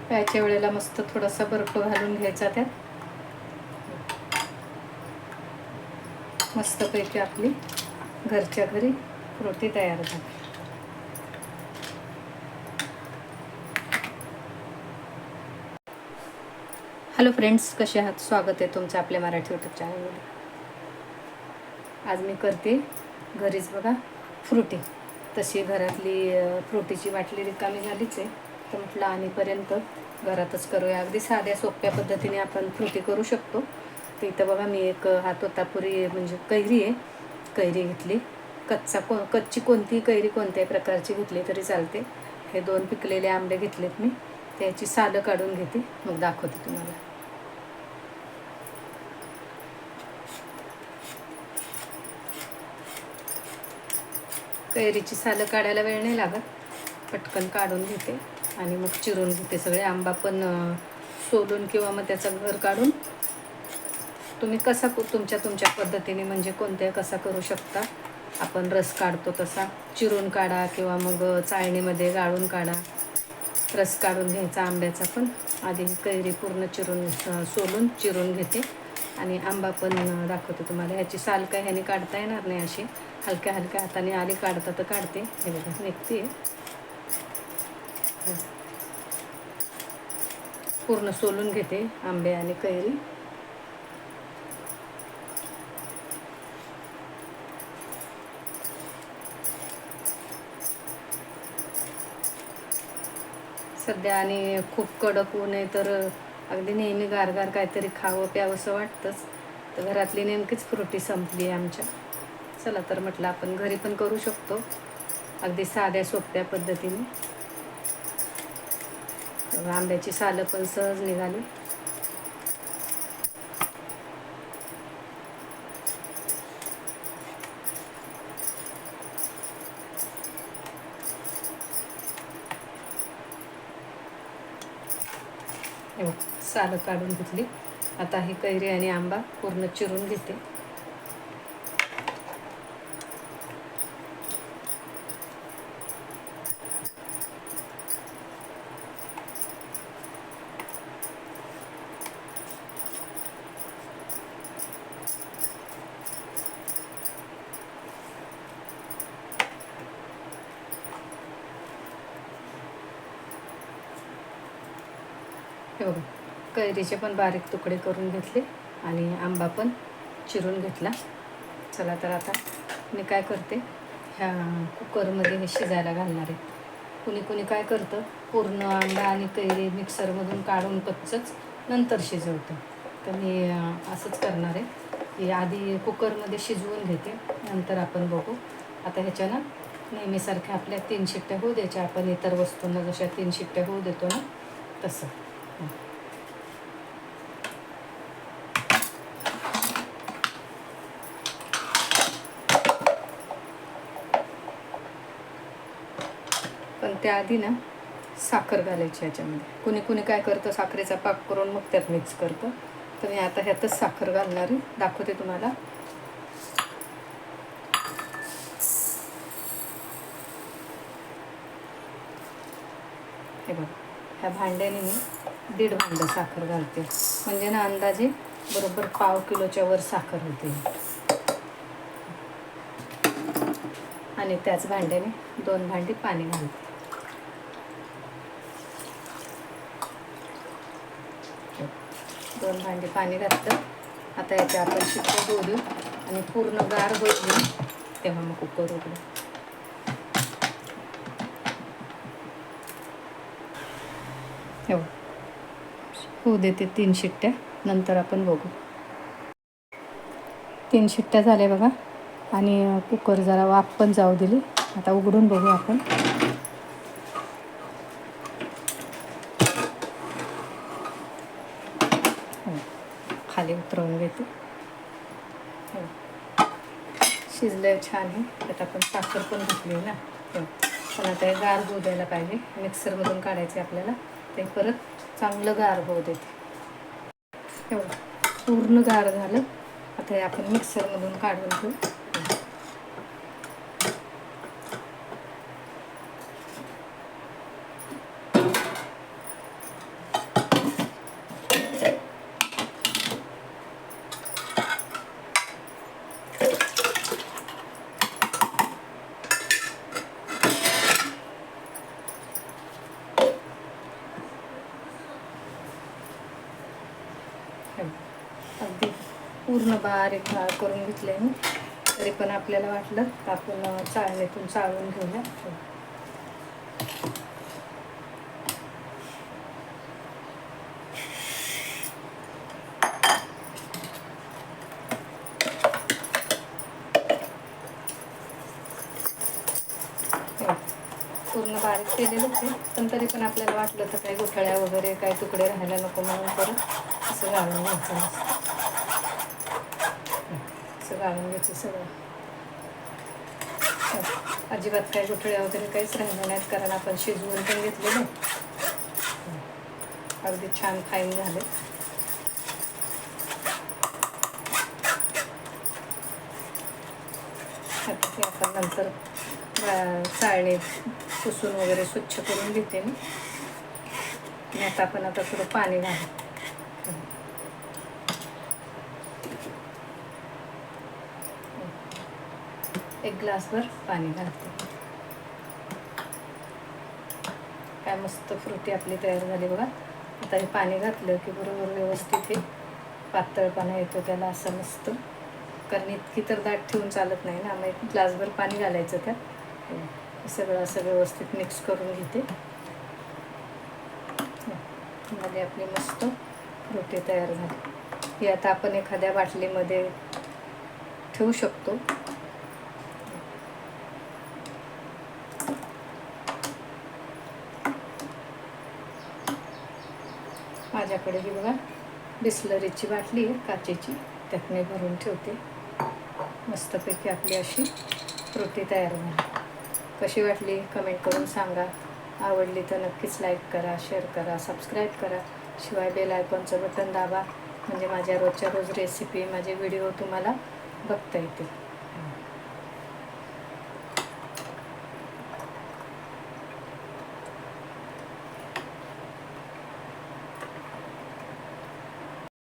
प्यायच्या वेळेला मस्त थोडासा बर्फ घालून घ्यायचा त्यात. मस्तपैकी आपली घरच्या घरी फ्रुटी तयार झाली. हॅलो फ्रेंड्स, कसे आहात? स्वागत आहे तुमचं आपल्या मराठी यूट्यूब चॅनलमध्ये. आज मी करते घरीच बघा फ्रुटी. तशी घरातली फ्रुटीची बाटली रिकामी झालीच आहे, तर म्हटलं आणीपर्यंत घरातच करूया. अगदी साध्या सोप्या पद्धतीने आपण फ्रुटी करू शकतो. तर इथं बघा मी एक हातोतापुरी म्हणजे कैरी आहे, कैरी घेतली. कच्ची कोणती कैरी कोणत्याही प्रकारची घेतली तरी चालते. हे 2 पिकलेले आंबे घेतलेत मी. त्याची सालं काढून घेते, मग दाखवते तुम्हाला. कैरीची सालं काढायला वेळ नाही लागत, पटकन काढून घेते आणि मग चिरून घेते सगळे. आंबा पण सोलून किंवा मग त्याचा घर काढून तुम्ही कसा तुमच्या पद्धतीने म्हणजे कोणत्या कसा करू शकता. आपण रस काढतो तसा चिरून काढा किंवा मग चाळणीमध्ये गाळून काढा. रस काढून घ्यायचा आंब्याचा. पण आधी कैरी पूर्ण सोलून चिरून घेते आणि आंबा पण दाखवते तुम्हाला. ह्याची साल काय ह्याने काढता येणार नाही, अशी हलक्या हलक्या हाताने आधी काढता तर काढते. हे बघा निघते. पूर्ण सोलून घेते आंबे आणि कैरी. सध्या आणि खूप कडक ऊन आहे, तर अगदी नेहमी गारगार काहीतरी खावं प्यावंसं वाटतंच. तर घरातली नेमकीच फ्रुटी संपली आहे आमच्या. चला तर म्हटलं आपण घरी पण करू शकतो अगदी साध्या सोप्या पद्धतीने. आंब्याची सालं पण सहज निघाली. सालं काढून घेतली. आता ही कैरी आणि आंबा पूर्ण चिरून घेते. हे बघा कैरीचे पण बारीक तुकडे करून घेतले आणि आंबा पण चिरून घेतला. चला तर आता मी काय करते, ह्या कुकरमध्ये हे शिजायला घालणार आहे. कुणी काय करतं, पूर्ण आंबा आणि कैरी मिक्सरमधून काढून कच्चंच नंतर शिजवतं. तर मी असंच करणार आहे की आधी कुकरमध्ये शिजवून घेते, नंतर आपण बघू. आता ह्याच्यानं नेहमीसारख्या आपल्या 3 शिट्ट्या होऊ द्यायच्या. आपण इतर वस्तूंना जशा 3 शिट्ट्या होऊ देतो ना, तसं. पण त्याआधी ना साखर घालायची ह्याच्यामध्ये. कुणी काय करतं, साखरेचा पाक करून मग त्यात मिक्स करतं. तर मी आता ह्यातच साखर घालणार आहे, दाखवते तुम्हाला. हे बघा, ह्या भांड्याने मी 1.5 भांडं साखर घालते. म्हणजे ना अंदाजे बरोबर 1/2 किलोच्या वर साखर होते. आणि त्याच भांड्याने 2 भांडी पाणी घालते. 2 भांडी पाणी घातलं. आता याच्या आपण शिट्ट्या होऊ देऊ आणि पूर्ण गार होईल तेव्हा मग कुकर उघडू. होऊ देते 3 शिट्ट्या, नंतर आपण बघू. 3 शिट्ट्या झाल्या बघा आणि कुकर जरा वाफ पण जाऊ दिली. आता उघडून बघू आपण. खाली उतरवून घेते. शिजलं छान आहे. त्यात आपण साखर पण घातली ना, पण आता हे गार होऊ द्यायला पाहिजे. मिक्सरमधून काढायचे आपल्याला, ते परत चांगलं गार होऊ देते. पूर्ण गार झालं. आता हे आपण मिक्सरमधून काढून घेऊ. अगदी पूर्ण बारीक करून घेतले मी. तरी पण आपल्याला वाटलं तर आपण चाळणीतून चाळून घेऊया. पूर्ण बारीक केलेलं ते, पण तरी पण आपल्याला वाटलं तर काही गुठळ्या वगैरे काही तुकडे राहायला नको म्हणून परत असं गाळून घ्यायचं. असं गाळून घ्यायचं सगळं. अजिबात काही गुठळ्या वगैरे काहीच राहिल्या नाहीत, कारण आपण शिजवून पण घेतलेलं. अगदी छान फाईन झाले. ते आता नंतर चाळणीत पुसून वगैरे स्वच्छ करून घेते मी. आणि आता आपण थोडं पाणी घालू. एक ग्लासभर पाणी घालते. काय मस्त फ्रुटी आपली तयार झाली बघा. आता हे पाणी घातलं की बरोबर व्यवस्थित हे पातळपणा येतो त्याला असं मस्त. कारण इतकी तर दाट ठेवून चालत नाही ना, मग एक ग्लासभर पाणी घालायचं त्यात. सगळं असं व्यवस्थित मिक्स करून घेते. मध्ये आपली मस्त फ्रुटी तयार झाली. ही आता आपण एखाद्या बाटलीमध्ये ठेवू शकतो. माझ्याकडे ही बघा बिस्लरीची बाटली आहे काचेची, त्यात मी भरून ठेवते. मस्तपैकी आपली अशी फ्रुटी तयार झाली. कशी वाटली कमेंट करून सांगा. आवडली तर नक्कीच लाईक करा, शेअर करा, सबस्क्राईब करा. शिवाय बेल आयकॉनचं बटन दाबा, म्हणजे माझ्या रोजच्या रोज रेसिपी, माझे व्हिडिओ तुम्हाला बघता येतील.